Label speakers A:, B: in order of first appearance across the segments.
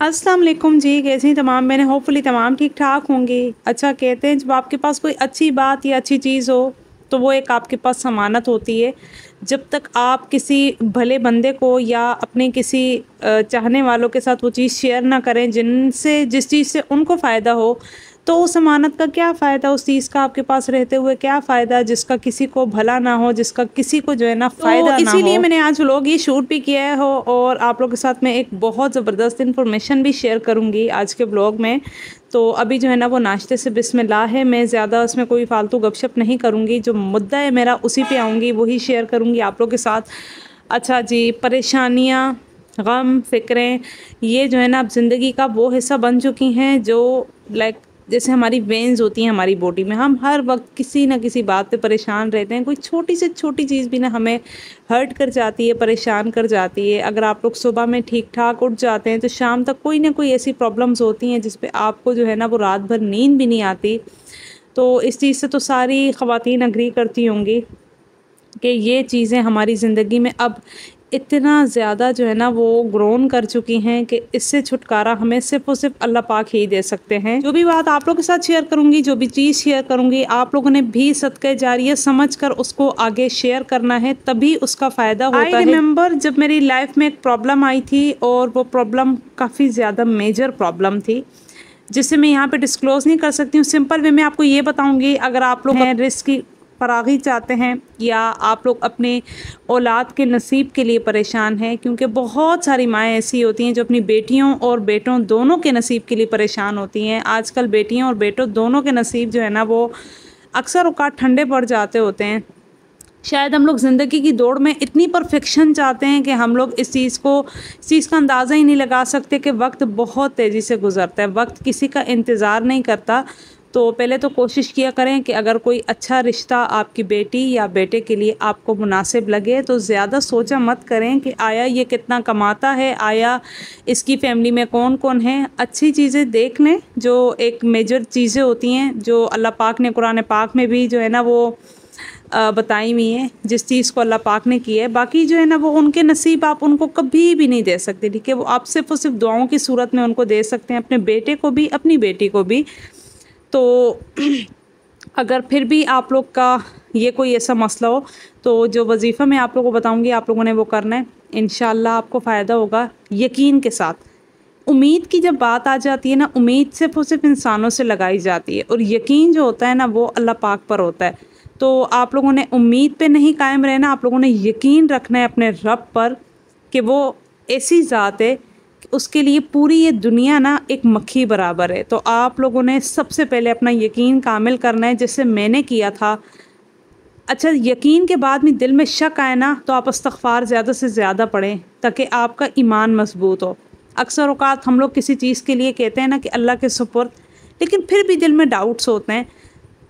A: अस्सलाम वालेकुम जी, कैसी हैं तमाम बहनें? होपफुली तमाम ठीक-ठाक होंगी। अच्छा, कहते हैं जब आपके पास कोई अच्छी बात या अच्छी चीज़ हो, तो वो एक आपके पास अमानत होती है। जब तक आप किसी भले बंदे को या अपने किसी चाहने वालों के साथ वो चीज़ शेयर ना करें जिनसे जिस चीज़ से उनको फ़ायदा हो, तो उस अमानत का क्या फ़ायदा, उस चीज़ का आपके पास रहते हुए क्या फ़ायदा जिसका किसी को भला ना हो, जिसका किसी को जो है ना फ़ायदा ना हो। इसीलिए मैंने आज व्लॉग ये शूट भी किया है और आप लोगों के साथ मैं एक बहुत ज़बरदस्त इन्फॉर्मेशन भी शेयर करूँगी आज के व्लॉग में। तो अभी जो है ना वो नाश्ते से बिस्मिल्लाह है, मैं ज़्यादा उसमें कोई फ़ालतू गपशप नहीं करूँगी, जो मुद्दा है मेरा उसी पे आऊँगी, वही शेयर करूँगी आप लोगों के साथ। अच्छा जी, परेशानियाँ, गम, फ़िक्रें, ये जो है ना अब ज़िंदगी का वो हिस्सा बन चुकी हैं जो लाइक जैसे हमारी वेन्स होती हैं हमारी बॉडी में, हम हर वक्त किसी ना किसी बात पे परेशान रहते हैं। कोई छोटी से छोटी चीज़ भी ना हमें हर्ट कर जाती है, परेशान कर जाती है। अगर आप लोग सुबह में ठीक ठाक उठ जाते हैं तो शाम तक कोई ना कोई ऐसी प्रॉब्लम्स होती हैं जिस पे आपको जो है ना वो रात भर नींद भी नहीं आती। तो इस चीज़ से तो सारी ख़वातीन एग्री करती होंगी कि ये चीज़ें हमारी ज़िंदगी में अब इतना ज़्यादा जो है ना वो ग्रोन कर चुकी हैं कि इससे छुटकारा हमें सिर्फ़ और सिर्फ़ अल्लाह पाक ही दे सकते हैं। जो भी बात आप लोगों के साथ शेयर करूँगी, जो भी चीज़ शेयर करूँगी, आप लोगों ने भी सदक़े जारिया समझकर उसको आगे शेयर करना है, तभी उसका फ़ायदा होता है। आई रिमेंबर जब मेरी लाइफ़ में एक प्रॉब्लम आई थी और वो प्रॉब्लम काफ़ी ज़्यादा मेजर प्रॉब्लम थी, जिसे मैं यहाँ पे डिस्क्लोज़ नहीं कर सकती हूँ। सिंपल वे में आपको ये बताऊँगी, अगर आप लोग हैं रिस्क की फरागी चाहते हैं या आप लोग अपने औलाद के नसीब के लिए परेशान हैं, क्योंकि बहुत सारी माएँ ऐसी होती हैं जो अपनी बेटियों और बेटों दोनों के नसीब के लिए परेशान होती हैं। आजकल बेटियों और बेटों दोनों के नसीब जो है ना वो अक्सर औक़ात ठंडे पड़ जाते होते हैं। शायद हम लोग ज़िंदगी की दौड़ में इतनी परफेक्शन चाहते हैं कि हम लोग इस चीज़ का अंदाज़ा ही नहीं लगा सकते कि वक्त बहुत तेज़ी से गुज़रता है। वक्त किसी का इंतज़ार नहीं करता। तो पहले तो कोशिश किया करें कि अगर कोई अच्छा रिश्ता आपकी बेटी या बेटे के लिए आपको मुनासिब लगे तो ज़्यादा सोचा मत करें कि आया ये कितना कमाता है, आया इसकी फ़ैमिली में कौन-कौन है। अच्छी चीज़ें देख लें, जो एक मेजर चीज़ें होती हैं जो अल्लाह पाक ने कुरान पाक में भी जो है ना वो बताई हुई हैं, जिस चीज़ को अल्लाह पाक ने की है। बाकी जो है ना वो उनके नसीब आप उनको कभी भी नहीं दे सकते, ठीक है? वो आप सिर्फ़ और सिर्फ़ दुआओं की सूरत में उनको दे सकते हैं, अपने बेटे को भी, अपनी बेटी को भी। तो अगर फिर भी आप लोग का ये कोई ऐसा मसला हो, तो जो वज़ीफ़ा मैं आप लोगों को बताऊँगी आप लोगों ने वो करना है। इंशाअल्लाह आपको फ़ायदा होगा यकीन के साथ। उम्मीद की जब बात आ जाती है ना, उम्मीद सिर्फ़ और सिर्फ़ इंसानों से लगाई जाती है और यकीन जो होता है ना वो अल्लाह पाक पर होता है। तो आप लोगों ने उम्मीद पे नहीं कायम रहना, आप लोगों ने यकीन रखना है अपने रब पर कि वो ऐसी ज़ात है कि उसके लिए पूरी ये दुनिया ना एक मक्खी बराबर है। तो आप लोगों ने सबसे पहले अपना यकीन कामिल करना है, जैसे मैंने किया था। अच्छा, यकीन के बाद में दिल में शक आए ना, तो आप इस्तिग़फ़ार ज़्यादा से ज़्यादा पढ़ें ताकि आपका ईमान मज़बूत हो। अक्सर औक़ात हम लोग किसी चीज़ के लिए कहते हैं ना कि अल्लाह के सुपुर्द, लेकिन फिर भी दिल में डाउट्स होते हैं।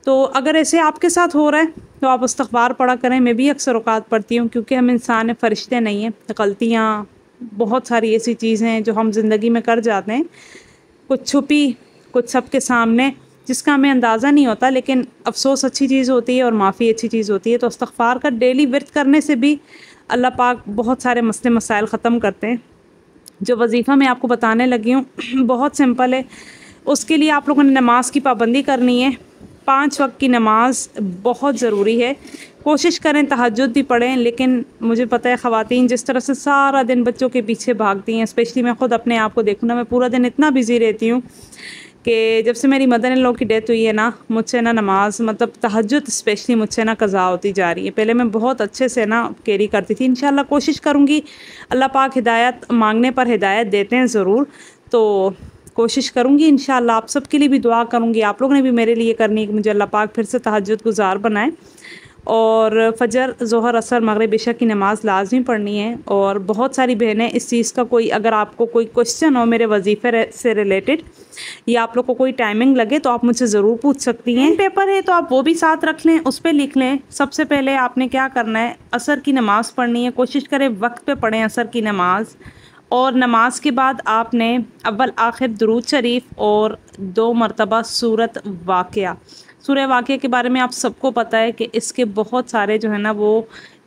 A: तो अगर ऐसे आपके साथ हो रहा है तो आप इस्तिग़फ़ार पढ़ा करें। मैं भी अक्सर औक़ात पढ़ती हूँ, क्योंकि हम इंसान हैं, फ़रिश्ते नहीं हैं। गलतियाँ बहुत सारी ऐसी चीज़ें हैं जो हम ज़िंदगी में कर जाते हैं, कुछ छुपी, कुछ सबके सामने, जिसका हमें अंदाज़ा नहीं होता। लेकिन अफ़सोस अच्छी चीज़ होती है और माफ़ी अच्छी चीज़ होती है। तो इस्तिग़फ़ार का डेली विर्द करने से भी अल्लाह पाक बहुत सारे मसले मसाइल ख़त्म करते हैं। जो वज़ीफ़ा मैं आपको बताने लगी हूँ बहुत सिंपल है। उसके लिए आप लोगों ने नमाज़ की पाबंदी करनी है। 5 वक़्त की नमाज़ बहुत ज़रूरी है। कोशिश करें तहज्जुद भी पढ़ें, लेकिन मुझे पता है ख़वातीन जिस तरह से सारा दिन बच्चों के पीछे भागती हैं, स्पेशली मैं ख़ुद अपने आप को देखूँ ना, मैं पूरा दिन इतना बिज़ी रहती हूँ कि जब से मेरी मदर इन लॉ की डेथ हुई है ना, मुझसे ना नमाज़ मतलब तहज्जुद स्पेशली मुझसे ना क़ज़ा होती जा रही है। पहले मैं बहुत अच्छे से ना कैरी करती थी। इंशाअल्लाह कोशिश करूँगी, अल्लाह पाक हिदायत मांगने पर हिदायत देते हैं ज़रूर। तो कोशिश करूँगी इंशाअल्लाह, आप सबके लिए भी दुआ करूँगी, आप लोगों ने भी मेरे लिए करनी है कि मुझे अल्लाह पाक फिर से तहज्जुद गुज़ार बनाए। और फ़जर, ज़ोहर, असर, मगरिब, इशा की नमाज़ लाज़मी पढ़नी है। और बहुत सारी बहनें इस चीज़ का कोई अगर आपको कोई क्वेश्चन हो मेरे वज़ीफ़े से रिलेटेड या आप लोग को कोई टाइमिंग लगे तो आप मुझसे ज़रूर पूछ सकती हैं। पेपर है तो आप वो भी साथ रख लें, उस पे लिख लें। सबसे पहले आपने क्या करना है, असर की नमाज़ पढ़नी है। कोशिश करें वक्त पे पढ़ें असर की नमाज़। और नमाज के बाद आपने अव्वल आखिर दुरूद शरीफ और 2 मरतबा सूरत वाक़िया। सूरह वाक़िया के बारे में आप सबको पता है कि इसके बहुत सारे जो है ना वो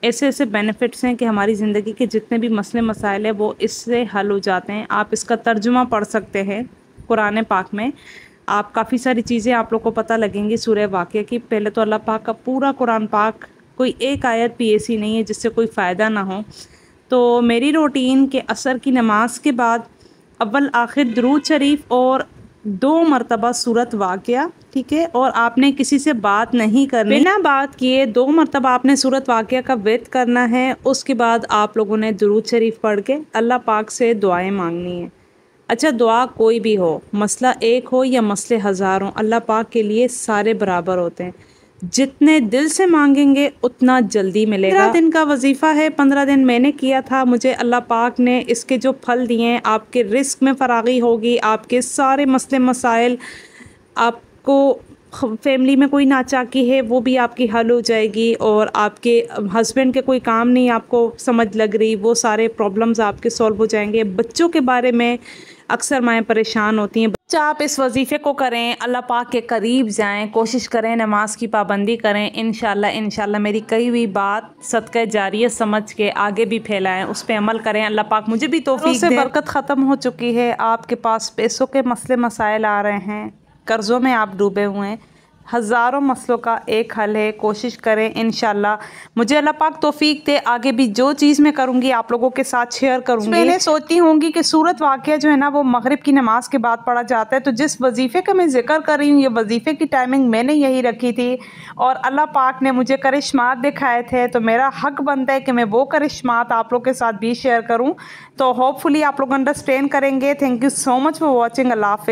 A: ऐसे ऐसे बेनिफिट्स हैं कि हमारी ज़िंदगी के जितने भी मसले मसाइल हैं वो इससे हल हो जाते हैं। आप इसका तर्जुमा पढ़ सकते हैं कुरान पाक में, आप काफ़ी सारी चीज़ें आप लोग को पता लगेंगी सूरह वाक़िया की। पहले तो अल्लाह पाक का पूरा कुरान पाक, कोई एक आयत भी ऐसी नहीं है जिससे कोई फ़ायदा ना हो। तो मेरी रूटीन के असर की नमाज के बाद अव्वल आखिर दुरूद शरीफ और 2 मरतबा सूरत वाक़िया, ठीक है। और आपने किसी से बात नहीं करनी, बिना बात किए 2 मरतबा आपने सूरत वाक़िया का विर्द करना है। उसके बाद आप लोगों ने दुरूद शरीफ पढ़ के अल्लाह पाक से दुआएं मांगनी है। अच्छा, दुआ कोई भी हो, मसला एक हो या मसले हज़ार हों, अल्लाह पाक के लिए सारे बराबर होते हैं। जितने दिल से मांगेंगे उतना जल्दी मिलेगा। 15 दिन का वजीफ़ा है, 15 दिन मैंने किया था, मुझे अल्लाह पाक ने इसके जो फल दिए हैं, आपके रिस्क में फ़रागी होगी, आपके सारे मसले मसाइल, आपको फैमिली में कोई नाचाकी है वो भी आपकी हल हो जाएगी, और आपके हस्बैंड के कोई काम नहीं आपको समझ लग रही, वो सारे प्रॉब्लम्स आपके सॉल्व हो जाएंगे। बच्चों के बारे में अक्सर माएँ परेशान होती हैं। बच्चा, आप इस वजीफ़े को करें, अल्लाह पाक के करीब जाएं, कोशिश करें नमाज की पाबंदी करें। इंशाल्लाह मेरी कही हुई बात सदका जारिया समझ के आगे भी फैलाएं, उस पर अमल करें। अल्लाह पाक मुझे भी तौफीक दे। बरकत ख़त्म हो चुकी है, आपके पास पैसों के मसले मसाइल आ रहे हैं, कर्ज़ों में आप डूबे हुए हैं, हज़ारों मसलों का एक हल है। कोशिश करें, इंशाल्लाह मुझे अल्लाह पाक तौफीक दे, आगे भी जो चीज़ मैं करूँगी आप लोगों के साथ शेयर करूँगी। मैंने सोचती होंगी कि सूरत वाक़िया जो है ना वो मगरिब की नमाज के बाद पढ़ा जाता है, तो जिस वजीफ़े का मैं जिक्र कर रही हूँ, ये वजीफ़े की टाइमिंग मैंने यही रखी थी और अल्लाह पाक ने मुझे करिश्मात दिखाए थे, तो मेरा हक बनता है कि मैं वो करिश्मात आप लोग के साथ भी शेयर करूँ। तो होपफुली आप लोग अंडरस्टैंड करेंगे। Thank you so much for watching. अल्लाह हाफ़िज़।